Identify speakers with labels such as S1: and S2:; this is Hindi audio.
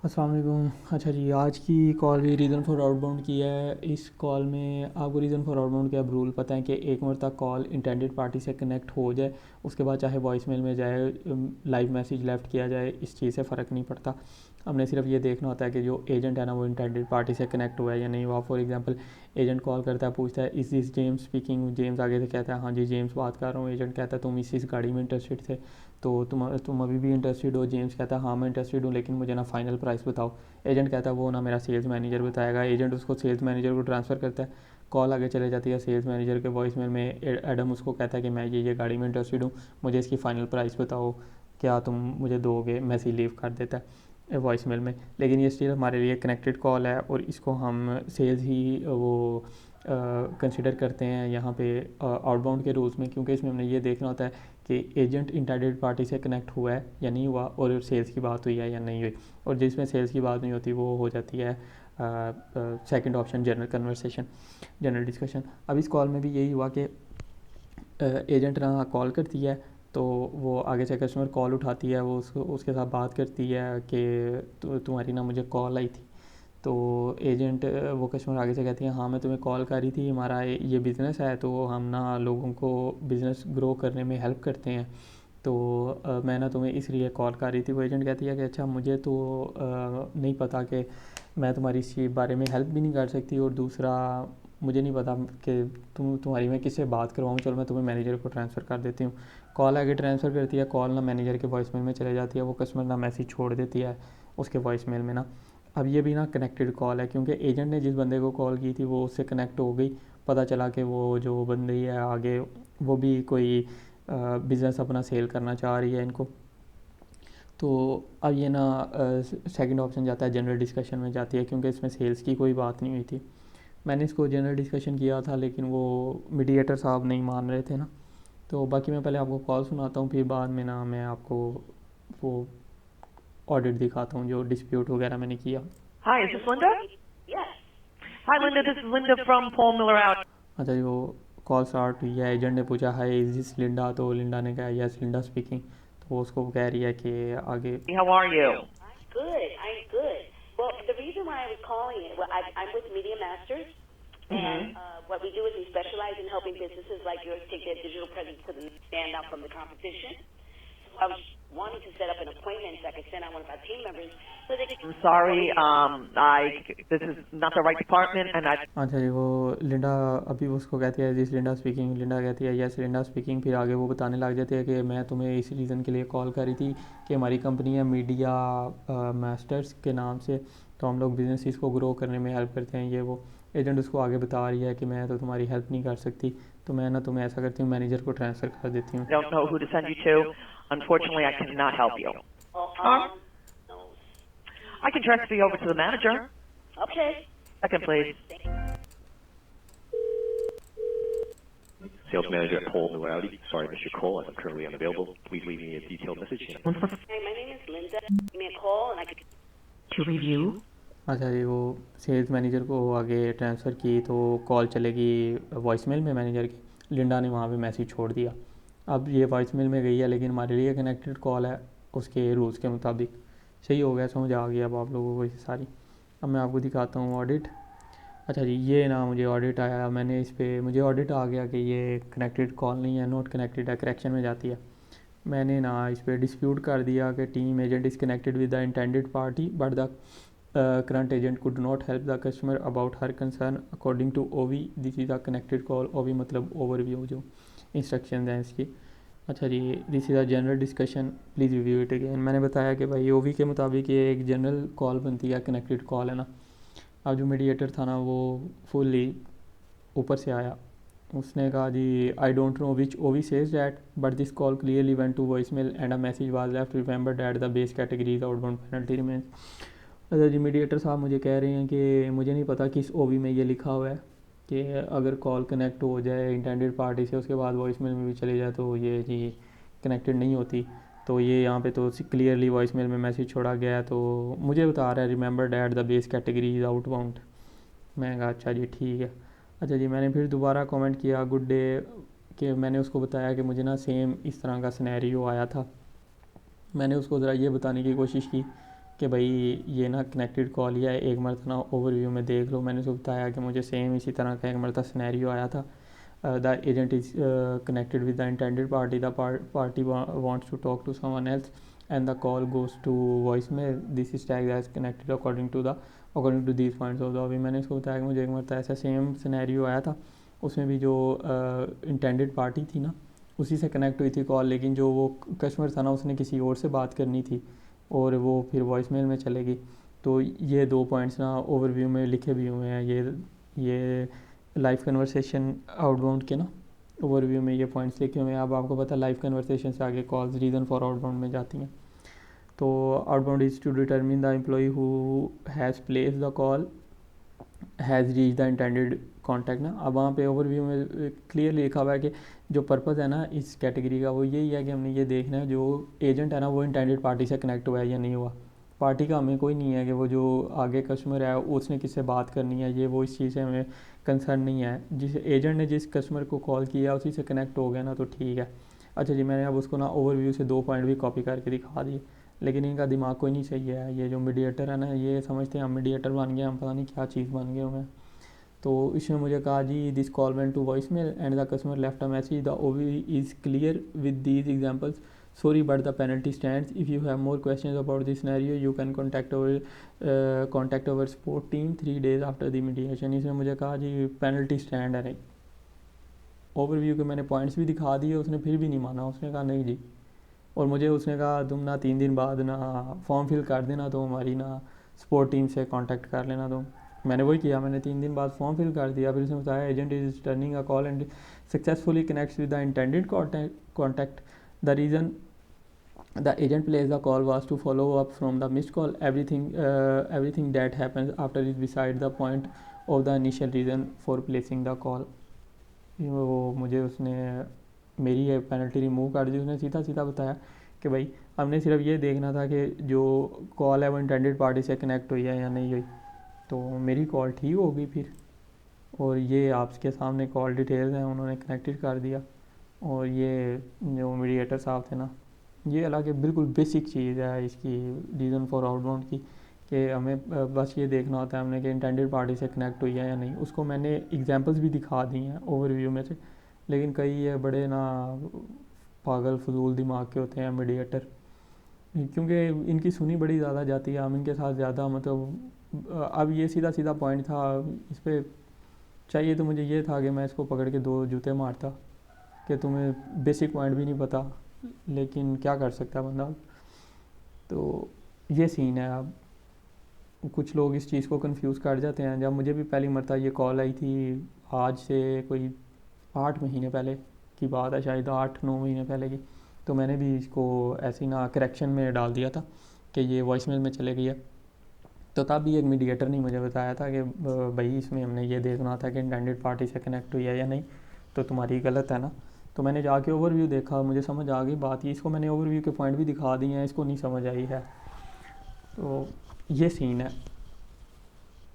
S1: अस्सलाम वालेकुम। अच्छा जी, आज की कॉल भी रीज़न फॉर आउटबाउंड की है। इस कॉल में आपको रीज़न फॉर आउटबाउंड के अब रूल पता है कि एक मरतबा कॉल इंटेंडेड पार्टी से कनेक्ट हो जाए, उसके बाद चाहे वॉइस मेल में जाए, लाइव मैसेज लेफ़्ट किया जाए, इस चीज़ से फ़र्क नहीं पड़ता। हमने सिर्फ ये देखना होता है कि जो एजेंट है ना वो इंटेंडेड पार्टी से कनेक्ट हुआ है या नहीं हुआ। फॉर एग्जांपल एजेंट कॉल करता है, पूछता है is this James speaking. James आगे से कहता है हाँ जी जेम्स बात कर रहा हूँ। एजेंट कहता है तुम इस गाड़ी में इंटरेस्टेड थे, तो तुम अभी भी इंटरेस्टेड हो। जेम्स कहता है हाँ मैं इंटरेस्टेड हूँ, लेकिन मुझे ना फाइनल प्राइस बताओ। एजेंट कहता है वो ना मेरा सेल्स मैनेजर बताएगा। एजेंट उसको सेल्स मैनेजर को ट्रांसफ़र करता है। कॉल आगे चले जाती है सेल्स मैनेजर के वॉइस मेल में। एडम उसको कहता है कि मैं ये गाड़ी में इंटरेस्टेड हूँ, मुझे इसकी फ़ाइनल प्राइस बताओ, क्या तुम मुझे दोगे। मैसेज लीव कर देता है वॉइस मेल में। लेकिन ये स्टिल हमारे लिए कनेक्टेड कॉल है और इसको हम सेल्स ही वो कंसिडर करते हैं यहाँ पे आउटबाउंड के रूल्स में, क्योंकि इसमें हमने ये देखना होता है कि एजेंट इंटेंडेड पार्टी से कनेक्ट हुआ है या नहीं हुआ और सेल्स की बात हुई है या नहीं हुई। और जिसमें सेल्स की बात नहीं होती वो हो जाती है second option, general conversation, general discussion. अब इस कॉल में भी यही हुआ कि एजेंट ना कॉल करती है, तो वो आगे से कस्टमर कॉल उठाती है, वो उसके साथ बात करती है कि तुम्हारी ना मुझे कॉल आई थी। तो एजेंट वो कस्टमर आगे से कहती है हाँ मैं तुम्हें कॉल करी थी, हमारा ये बिज़नेस है, तो हम ना लोगों को बिज़नेस ग्रो करने में हेल्प करते हैं, तो मैं ना तुम्हें इसलिए कॉल कर रही थी। वो एजेंट कहती है कि अच्छा मुझे तो नहीं पता कि मैं तुम्हारी इस चीज़ बारे में हेल्प भी नहीं कर सकती, और दूसरा मुझे नहीं पता कि तुम्हारी मैं किससे बात करवाऊँ, चलो मैं तुम्हें मैनेजर को ट्रांसफ़र कर देती हूँ। कॉल आगे ट्रांसफ़र करती है, कॉल ना मैनेजर के वॉइस मेल में चले जाती है। वो कस्टमर ना मैसेज छोड़ देती है उसके वॉइस मेल में ना। अब ये भी ना कनेक्टेड कॉल है, क्योंकि एजेंट ने जिस बंदे को कॉल की थी वो उससे कनेक्ट हो गई। पता चला कि वो जो बंदी है आगे वो भी कोई बिज़नेस अपना सेल करना चाह रही है इनको। तो अब ये ना सेकंड ऑप्शन जाता है जनरल डिस्कशन में जाती है, क्योंकि इसमें सेल्स की कोई बात नहीं हुई थी। मैंने इसको जनरल डिस्कशन किया था, लेकिन वो मीडिएटर साहब नहीं मान रहे थे ना। तो बाकी मैं पहले आपको कॉल सुनाता हूँ, फिर बाद में ना मैं आपको वो ऑडिट दिखाता हूँ जो डिस्प्यूट वगैरह मैंने किया।
S2: Hi, is this Linda?
S3: Yes.
S2: Hi, Linda. This is Linda from Paul Miller Out.
S1: अच्छा जी, वो कॉल स्टार्ट हुई है। एजेंट ने पूछा हाय इज दिस लिंडा, तो लिंडा ने कहा यस लिंडा स्पीकिंग। तो वो उसको कह रही है कि आगे।
S2: How are you?
S3: I'm good. I'm good. Well, the reason why I was calling it, I'm with Media Masters, and what we do is we specialize in helping businesses like yours take their digital presence to the stand out from the competition. So I was wanting to set up an appointment so I could send out one of our team members so they could.
S2: I'm sorry. This is not the right department, and I.
S1: अच्छा जी, वो लिंडा अभी उसको कहती है जिस लिंडा स्पीकिंग। लिंडा कहती है यस लिंडा स्पीकिंग। फिर आगे वो बताने लग जाती है कि मैं तुम्हें इस रीज़न के लिए कॉल करी थी कि हमारी कंपनी है मीडिया मास्टर्स के नाम से, तो हम लोग बिजनेस को ग्रो करने में हेल्प करते हैं। ये वो एजेंट उसको आगे बता रही है कि मैं तो तुम्हारी हेल्प नहीं कर सकती, तो मैं ना तुम्हें ऐसा करती हूँ मैनेजर को ट्रांसफ़र कर देती हूँ।
S2: Don't know who to send you to. Unfortunately, I cannot help you.
S3: Oh, no.
S2: I can transfer you over to the manager.
S3: Okay.
S2: Second, please.
S4: Sales manager at Paul Newalty. Sorry, Mr. Cole, I'm currently unavailable. Please leave me a detailed message.
S3: Hey, my name is Linda. Give me a call and I could.
S2: To review.
S1: अच्छा जी, वो सेल्स मैनेजर को आगे ट्रांसफ़र की तो कॉल चलेगी वॉइसमेल में मैनेजर की। लिंडा ने वहाँ पे मैसेज छोड़ दिया। अब ये वॉइसमेल में गई है, लेकिन हमारे लिए कनेक्टेड कॉल है उसके रूल्स के मुताबिक। सही हो गया, समझ आ गया अब आप लोगों को ये सारी। अब मैं आपको दिखाता हूँ ऑडिट। अच्छा जी, ये ना मुझे ऑडिट आया, मैंने इस पर मुझे ऑडिट आ गया कि ये कनेक्टेड कॉल नहीं है, नॉट कनेक्टेड है, करेक्शन में जाती है। मैंने ना इस पर डिस्प्यूट कर दिया कि team agent is connected with the intended party but the current agent could not help the customer about her concern according to OV. This is a connected call. OV मतलब overview जो इंस्ट्रक्शन हैं इसकी। अच्छा जी, this is a general discussion, please review it again. मैंने बताया कि भाई OV के मुताबिक ये एक जनरल कॉल बनती है, कनेक्टेड कॉल है ना। अब जो मीडिएटर था ना वो फुली ऊपर से आया, उसने कहा जी I don't know which OV says that but this call clearly went to voice mail and a message was left remember that the base categories outbound penalty remains. अच्छा जी, मीडिएटर साहब मुझे कह रहे हैं कि मुझे नहीं पता किस OV में ये लिखा हुआ है कि अगर कॉल कनेक्ट हो जाए इंटेंडेड पार्टी से उसके बाद वॉइस मेल में भी चले जाए तो ये जी कनेक्टेड नहीं होती। तो ये यहाँ पे तो क्लियरली वॉइस मेल में मैसेज छोड़ा गया है, तो मुझे बता रहा है remember that the base category is outbound. मैं कहा अच्छा जी ठीक है। अच्छा जी, मैंने फिर दोबारा कमेंट किया गुड डे, कि मैंने उसको बताया कि मुझे ना सेम इस तरह का सिनेरियो आया था। मैंने उसको ज़रा ये बताने की कोशिश की कि भाई ये ना कनेक्टेड कॉल ही है, एक मरतबा ना ओवरव्यू में देख लो। मैंने उसको बताया कि मुझे सेम इसी तरह का एक मरतबा सिनेरियो आया था। The agent is connected with the intended party, the party wants to talk to someone else and the call goes to voice mail, this is tagged as connected according to these points of the. अभी मैंने उसको बताया कि मुझे एक मरतबा ऐसा सेम सिनेरियो आया था, उसमें भी जो इंटेंडेड पार्टी थी ना उसी से कनेक्ट हुई थी कॉल, लेकिन जो वो कस्टमर था ना उसने किसी और से बात करनी थी और वो फिर वॉइस मेल में चलेगी। तो ये 2 पॉइंट्स ना ओवरव्यू में लिखे भी हुए हैं। ये लाइव कन्वर्सेशन आउटबाउंड के ना ओवरव्यू में ये पॉइंट्स लिखे हुए हैं। अब आपको पता है लाइव कन्वर्सेशन से आगे कॉल्स रीज़न फॉर आउटबाउंड में जाती हैं। तो outbound is to determine the employ who has place the call has reach the intended contact ना। अब वहाँ पे ओवरव्यू में क्लियरली लिखा हुआ है कि जो पर्पज़ है ना इस कैटेगरी का वो यही है कि हमने ये देखना है जो एजेंट है ना वो इंटेंडेड पार्टी से कनेक्ट हुआ है या नहीं हुआ। पार्टी का हमें कोई नहीं है कि वो जो आगे कस्टमर है उसने किससे बात करनी है, ये वो इस चीज़ से हमें कंसर्न नहीं है। जिस एजेंट ने जिस कस्टमर को कॉल किया उसी से कनेक्ट हो गया ना तो ठीक है। अच्छा जी, मैंने अब उसको ना ओवरव्यू से 2 पॉइंट भी कॉपी करके दिखा दिए, लेकिन इनका दिमाग कोई नहीं सही है। ये जो मीडिएटर है ना ये समझते हैं हम मीडिएटर बन गए, हम पता नहीं क्या चीज़ बन गए हुए हैं। तो इसने मुझे कहा जी this call went to voice mail and the customer left a message, the OV is clear with these examples, sorry but the penalty stands. If you have more questions about this scenario you can contact our support team 3 days after the mediation। इसने मुझे कहा जी पेनल्टी स्टैंड है। नहीं, ओवरव्यू के मैंने पॉइंट्स भी दिखा दिए, उसने फिर भी नहीं माना। उसने कहा नहीं जी, और मुझे उसने कहा तुम ना 3 दिन बाद ना फॉर्म फिल कर देना, तो हमारी ना सपोर्ट टीम से कांटेक्ट कर लेना। तो मैंने वही किया, मैंने 3 दिन बाद फॉर्म फिल कर दिया। फिर उसने बताया agent is turning a call and successfully connects with the intended contact, the reason the agent placed the call was to follow up from the missed call. Everything that happens after is beside the point of the initial reason for placing the call। वो मुझे उसने मेरी ये पेनल्टी रिमूव कर दी। उसने सीधा सीधा बताया कि भाई हमने सिर्फ ये देखना था कि जो कॉल है वो इंटेंडेड पार्टी से कनेक्ट हुई है या नहीं हुई। तो मेरी कॉल ठीक हो गई फिर, और ये आपके सामने कॉल डिटेल्स हैं, उन्होंने कनेक्टेड कर दिया। और ये जो मीडिएटर साहब थे ना, ये हालांकि बिल्कुल बेसिक चीज़ है इसकी रीज़न फॉर आउटबाउंड की, कि हमें बस ये देखना होता है हमने कि इंटेंडेड पार्टी से कनेक्ट हुई है या नहीं। उसको मैंने एग्जांपल्स भी दिखा दी हैं ओवरव्यू में से, लेकिन कई ये बड़े ना पागल फजूल दिमाग के होते हैं मीडिएटर, क्योंकि इनकी सुनी बड़ी ज़्यादा जाती है। हम इनके साथ ज़्यादा मतलब अब ये सीधा सीधा पॉइंट था, इस पर चाहिए तो मुझे ये था कि मैं इसको पकड़ के 2 जूते मारता कि तुम्हें बेसिक पॉइंट भी नहीं पता, लेकिन क्या कर सकता है बंदा। तो ये सीन है। अब कुछ लोग इस चीज़ को कंफ्यूज कर जाते हैं। जब मुझे भी पहली मरतबा ये कॉल आई थी, आज से कोई 8 महीने पहले की बात है, शायद 8-9 महीने पहले की, तो मैंने भी इसको ऐसी ना करेक्शन में डाल दिया था कि ये वॉइसमेल में चले गई है। तो तब भी एक मीडिएटर ने मुझे बताया था कि भाई इसमें हमने ये देखना था कि इंटेंडेड पार्टी से कनेक्ट हुई है या नहीं, तो तुम्हारी गलत है ना। तो मैंने जाके ओवरव्यू देखा, मुझे समझ आ गई बात ही। इसको मैंने ओवरव्यू के पॉइंट भी दिखा दिए हैं, इसको नहीं समझ आई है। तो ये सीन है।